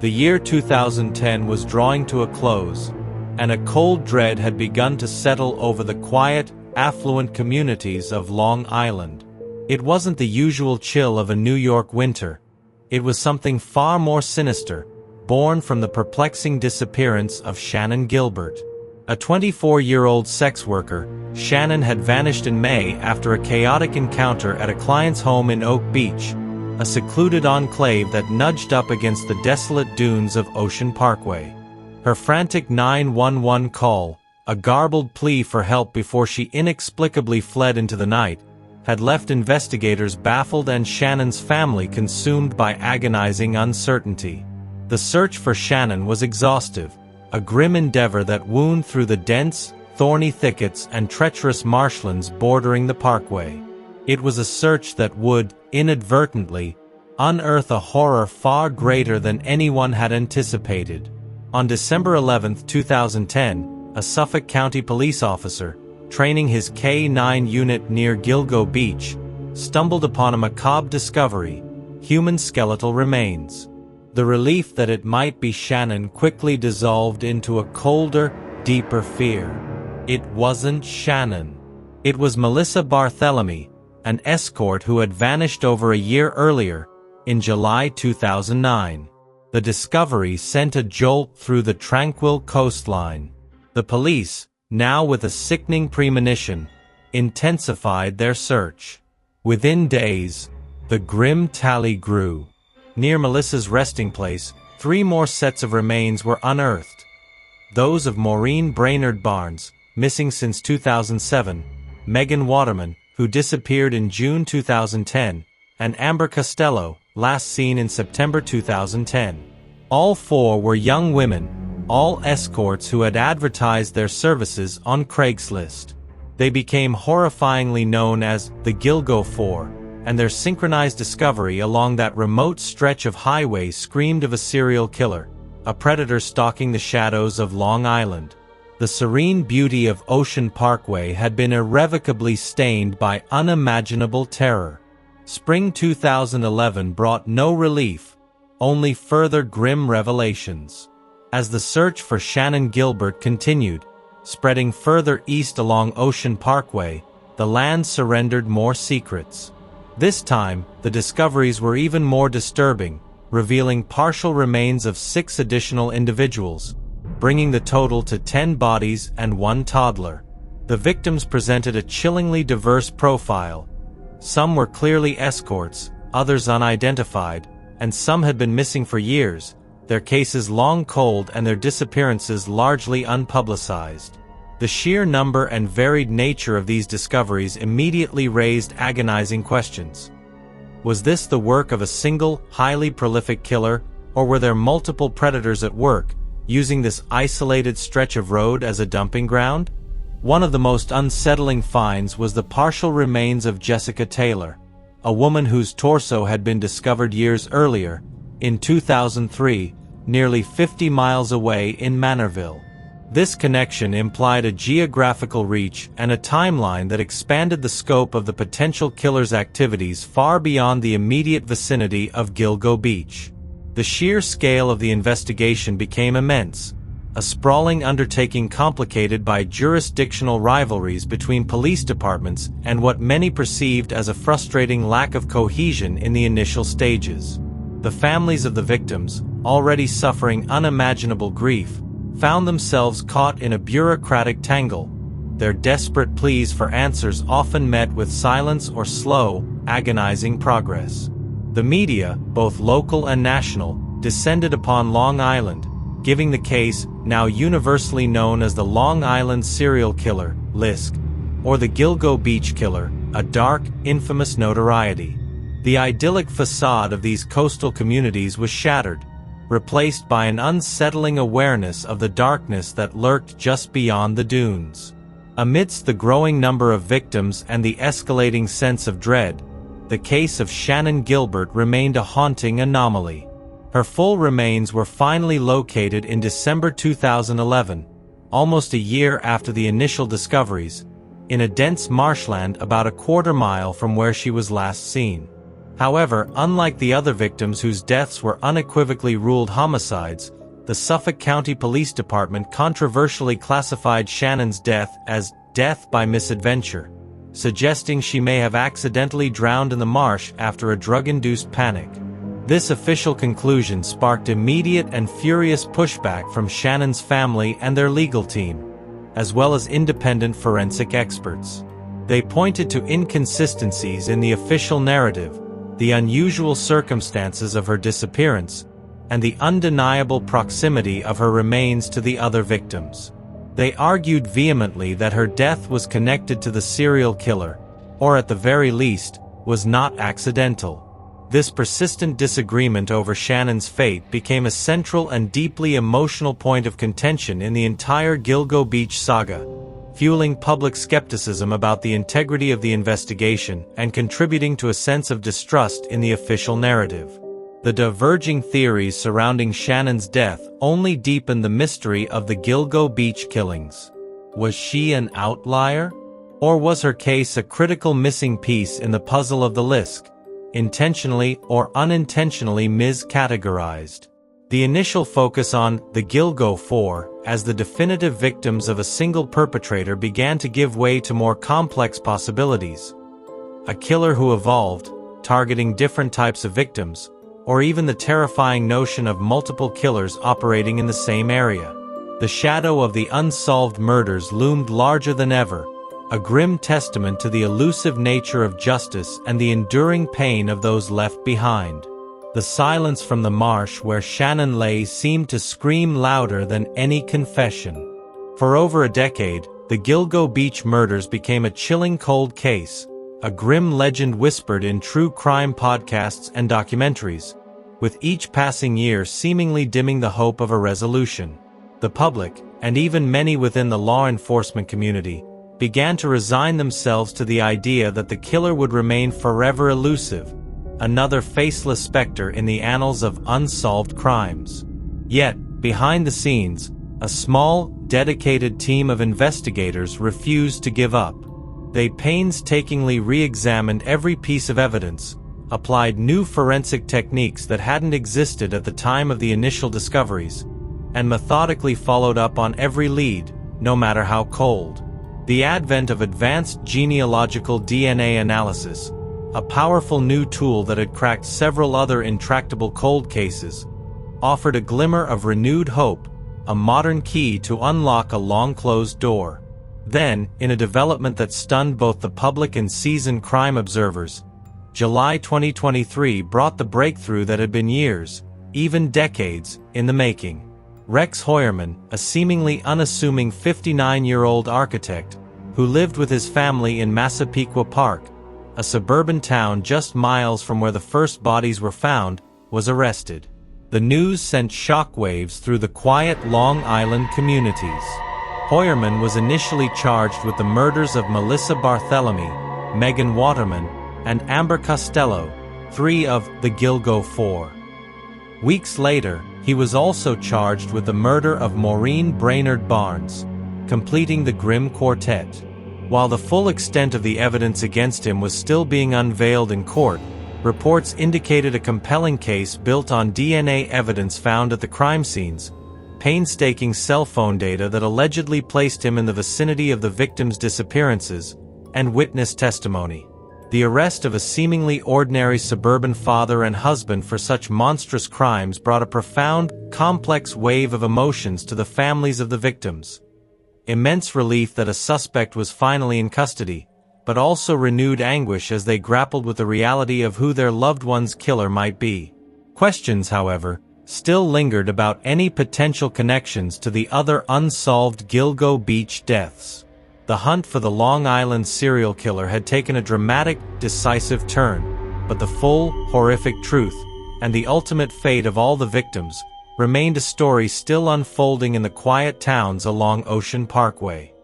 The year 2010 was drawing to a close, and a cold dread had begun to settle over the quiet, affluent communities of Long Island. It wasn't the usual chill of a New York winter. It was something far more sinister, born from the perplexing disappearance of Shannan Gilbert. A 24-year-old sex worker, Shannan had vanished in May after a chaotic encounter at a client's home in Oak Beach, a secluded enclave that nudged up against the desolate dunes of Ocean Parkway. Her frantic 911 call, a garbled plea for help before she inexplicably fled into the night, had left investigators baffled and Shannan's family consumed by agonizing uncertainty. The search for Shannan was exhaustive, a grim endeavor that wound through the dense, thorny thickets and treacherous marshlands bordering the Parkway. It was a search that would, inadvertently, unearth a horror far greater than anyone had anticipated. On December 11, 2010, a Suffolk County police officer, training his K-9 unit near Gilgo Beach, stumbled upon a macabre discovery: human skeletal remains. The relief that it might be Shannan quickly dissolved into a colder, deeper fear. It wasn't Shannan. It was Melissa Barthelemy, an escort who had vanished over a year earlier, in July 2009. The discovery sent a jolt through the tranquil coastline. The police, now with a sickening premonition, intensified their search. Within days, the grim tally grew. Near Melissa's resting place, 3 more sets of remains were unearthed. Those of Maureen Brainerd Barnes, missing since 2007, Megan Waterman, who disappeared in June 2010, and Amber Costello, last seen in September 2010. All 4 were young women, all escorts who had advertised their services on Craigslist. They became horrifyingly known as the Gilgo 4, and their synchronized discovery along that remote stretch of highway screamed of a serial killer, a predator stalking the shadows of Long Island. The serene beauty of Ocean Parkway had been irrevocably stained by unimaginable terror. Spring 2011 brought no relief, only further grim revelations. As the search for Shannan Gilbert continued, spreading further east along Ocean Parkway, the land surrendered more secrets. This time, the discoveries were even more disturbing, revealing partial remains of 6 additional individuals, bringing the total to 10 bodies and 1 toddler. The victims presented a chillingly diverse profile. Some were clearly escorts, others unidentified, and some had been missing for years, their cases long cold and their disappearances largely unpublicized. The sheer number and varied nature of these discoveries immediately raised agonizing questions. Was this the work of a single, highly prolific killer, or were there multiple predators at work, using this isolated stretch of road as a dumping ground? One of the most unsettling finds was the partial remains of Jessica Taylor, a woman whose torso had been discovered years earlier, in 2003, nearly 50 miles away in Manorville. This connection implied a geographical reach and a timeline that expanded the scope of the potential killer's activities far beyond the immediate vicinity of Gilgo Beach. The sheer scale of the investigation became immense, a sprawling undertaking complicated by jurisdictional rivalries between police departments and what many perceived as a frustrating lack of cohesion in the initial stages. The families of the victims, already suffering unimaginable grief, found themselves caught in a bureaucratic tangle, their desperate pleas for answers often met with silence or slow, agonizing progress. The media, both local and national, descended upon Long Island, giving the case, now universally known as the Long Island serial killer, LISK, or the Gilgo Beach killer, a dark, infamous notoriety. The idyllic facade of these coastal communities was shattered, replaced by an unsettling awareness of the darkness that lurked just beyond the dunes. Amidst the growing number of victims and the escalating sense of dread, the case of Shannan Gilbert remained a haunting anomaly. Her full remains were finally located in December 2011, almost a year after the initial discoveries, in a dense marshland about a quarter mile from where she was last seen. However, unlike the other victims whose deaths were unequivocally ruled homicides, the Suffolk County Police Department controversially classified Shannon's death as death by misadventure, suggesting she may have accidentally drowned in the marsh after a drug-induced panic. This official conclusion sparked immediate and furious pushback from Shannon's family and their legal team, as well as independent forensic experts. They pointed to inconsistencies in the official narrative, the unusual circumstances of her disappearance, and the undeniable proximity of her remains to the other victims. They argued vehemently that her death was connected to the serial killer, or at the very least, was not accidental. This persistent disagreement over Shannon's fate became a central and deeply emotional point of contention in the entire Gilgo Beach saga, fueling public skepticism about the integrity of the investigation and contributing to a sense of distrust in the official narrative. The diverging theories surrounding Shannon's death only deepened the mystery of the Gilgo Beach killings. Was she an outlier? Or was her case a critical missing piece in the puzzle of the Lisk, intentionally or unintentionally miscategorized? The initial focus on the Gilgo Four as the definitive victims of a single perpetrator began to give way to more complex possibilities. A killer who evolved, targeting different types of victims, or even the terrifying notion of multiple killers operating in the same area. The shadow of the unsolved murders loomed larger than ever, a grim testament to the elusive nature of justice and the enduring pain of those left behind. The silence from the marsh where Shannon lay seemed to scream louder than any confession. For over a decade, the Gilgo Beach murders became a chilling cold case, a grim legend whispered in true crime podcasts and documentaries, with each passing year seemingly dimming the hope of a resolution. The public, and even many within the law enforcement community, began to resign themselves to the idea that the killer would remain forever elusive, another faceless specter in the annals of unsolved crimes. Yet, behind the scenes, a small, dedicated team of investigators refused to give up. They painstakingly re-examined every piece of evidence, applied new forensic techniques that hadn't existed at the time of the initial discoveries, and methodically followed up on every lead, no matter how cold. The advent of advanced genealogical DNA analysis, a powerful new tool that had cracked several other intractable cold cases, offered a glimmer of renewed hope, a modern key to unlock a long-closed door. Then, in a development that stunned both the public and seasoned crime observers, July 2023 brought the breakthrough that had been years, even decades, in the making. Rex Hoyerman, a seemingly unassuming 59-year-old architect, who lived with his family in Massapequa Park, a suburban town just miles from where the first bodies were found, was arrested. The news sent shockwaves through the quiet Long Island communities. Hoyerman was initially charged with the murders of Melissa Barthelemy, Megan Waterman, and Amber Costello, 3 of the Gilgo Four. Weeks later, he was also charged with the murder of Maureen Brainerd Barnes, completing the grim quartet. While the full extent of the evidence against him was still being unveiled in court, reports indicated a compelling case built on DNA evidence found at the crime scenes, painstaking cell phone data that allegedly placed him in the vicinity of the victims' disappearances, and witness testimony. The arrest of a seemingly ordinary suburban father and husband for such monstrous crimes brought a profound, complex wave of emotions to the families of the victims. Immense relief that a suspect was finally in custody, but also renewed anguish as they grappled with the reality of who their loved one's killer might be. Questions, however, still lingered about any potential connections to the other unsolved Gilgo Beach deaths. The hunt for the Long Island serial killer had taken a dramatic, decisive turn, but the full, horrific truth, and the ultimate fate of all the victims, remained a story still unfolding in the quiet towns along Ocean Parkway.